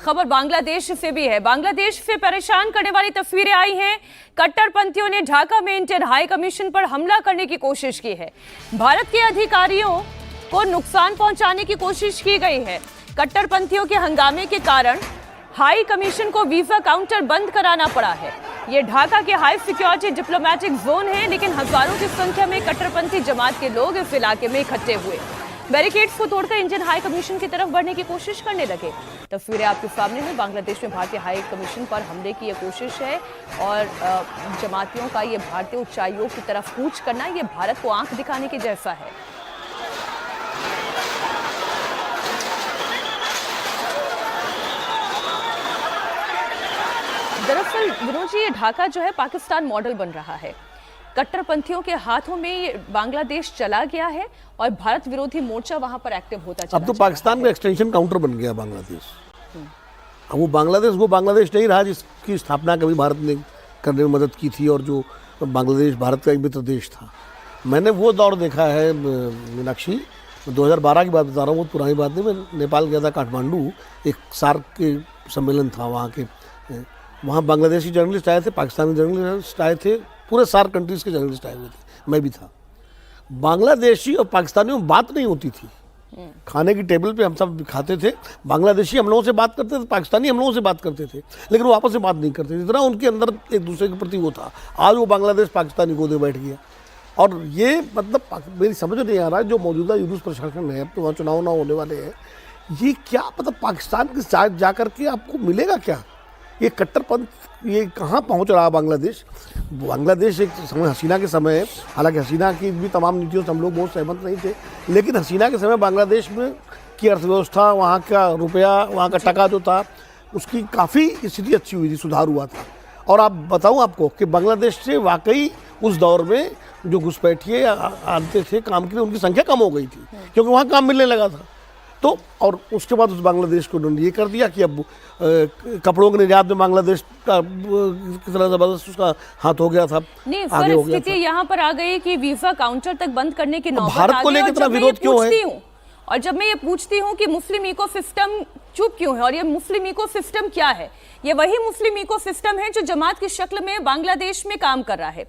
खबर बांग्लादेश से भी है। बांग्लादेश से परेशान करने वाली तस्वीरें आई हैं। कट्टरपंथियों ने ढाका में इंडियन हाई कमीशन पर हमला करने की कोशिश की है। भारत के अधिकारियों को नुकसान पहुंचाने की कोशिश की गई है। कट्टरपंथियों के हंगामे के कारण हाई कमीशन को वीजा काउंटर बंद कराना पड़ा है। ये ढाका के हाई सिक्योरिटी डिप्लोमेटिक जोन है, लेकिन हजारों की संख्या में कट्टरपंथी जमात के लोग इस इलाके में इकट्ठे हुए बैरिकेड्स को तोड़कर इंडियन हाई कमीशन की तरफ बढ़ने की कोशिश करने लगे। तस्वीरें आपके सामने हैं। बांग्लादेश में भारतीय हाई कमीशन पर हमले की यह कोशिश है और जमातियों का ये भारतीय उच्चायोग की तरफ कूच करना, ये भारत को आंख दिखाने के जैसा है। दरअसल विनोद जी, ये ढाका जो है पाकिस्तान मॉडल बन रहा है। कट्टरपंथियों के हाथों में बांग्लादेश चला गया है और भारत विरोधी मोर्चा वहां पर एक्टिव होता चला। अब तो पाकिस्तान का एक्सटेंशन काउंटर बन गया बांग्लादेश। अब वो बांग्लादेश नहीं रहा जिसकी स्थापना कभी भारत ने करने में मदद की थी और जो बांग्लादेश भारत का एक मित्र देश था। मैंने वो दौर देखा है मीनाक्षी, 2012 की बात बता रहा हूँ, बहुत पुरानी बात नहीं। मैं नेपाल गया था, काठमांडू, एक सार्क के सम्मेलन था वहाँ के। वहाँ बांग्लादेशी जर्नलिस्ट आए थे, पाकिस्तानी जर्नलिस्ट आए थे, पूरे सार्क कंट्रीज़ के जर्नलिस्ट आए हुए थे, मैं भी था। बांग्लादेशी और पाकिस्तानियों में बात नहीं होती थी। खाने की टेबल पे हम सब खाते थे, बांग्लादेशी हम लोगों से बात करते थे, पाकिस्तानी हम लोगों से बात करते थे, लेकिन वो आपस में बात नहीं करते थे। इतना उनके अंदर एक दूसरे के प्रति वो था। आज वो बांग्लादेश पाकिस्तानी गोदे बैठ गया। और ये मतलब मेरी समझ नहीं आ रहा है, जो मौजूदा यूनुस प्रशासन है, अब तो वहाँ चुनाव ना होने वाले हैं, ये क्या मतलब पाकिस्तान के साथ जा करके आपको मिलेगा क्या? ये कट्टरपंथ ये कहाँ पहुँच रहा है बांग्लादेश एक समय हसीना के समय, हालांकि हसीना की भी तमाम नीतियों से हम लोग बहुत सहमत नहीं थे, लेकिन हसीना के समय बांग्लादेश में की अर्थव्यवस्था, वहाँ का रुपया, वहाँ का टका जो था, उसकी काफ़ी स्थिति अच्छी हुई थी, सुधार हुआ था। और आप बताऊँ आपको कि बांग्लादेश से वाकई उस दौर में जो घुसपैठिए आते थे काम के लिए, उनकी संख्या कम हो गई थी, क्योंकि वहाँ काम मिलने लगा था। तो और उसके बाद उस बांग्लादेश को उन्होंने ये कर दिया कि अब कपड़ों के निर्यात में बांग्लादेश का कितना जबरदस्त उसका हाथ हो गया था। नहीं, फिर स्थिति यहाँ पर आ गई कि वीजा काउंटर तक बंद करने की नौबत भारत को लेकर इतना विरोध क्यों है? और जब मैं ये पूछती हूँ कि मुस्लिम इको सिस्टम चुप क्यों है, और ये मुस्लिम इको सिस्टम क्या है? ये वही मुस्लिम इको सिस्टम है जो जमात की शक्ल में बांग्लादेश में काम कर रहा है।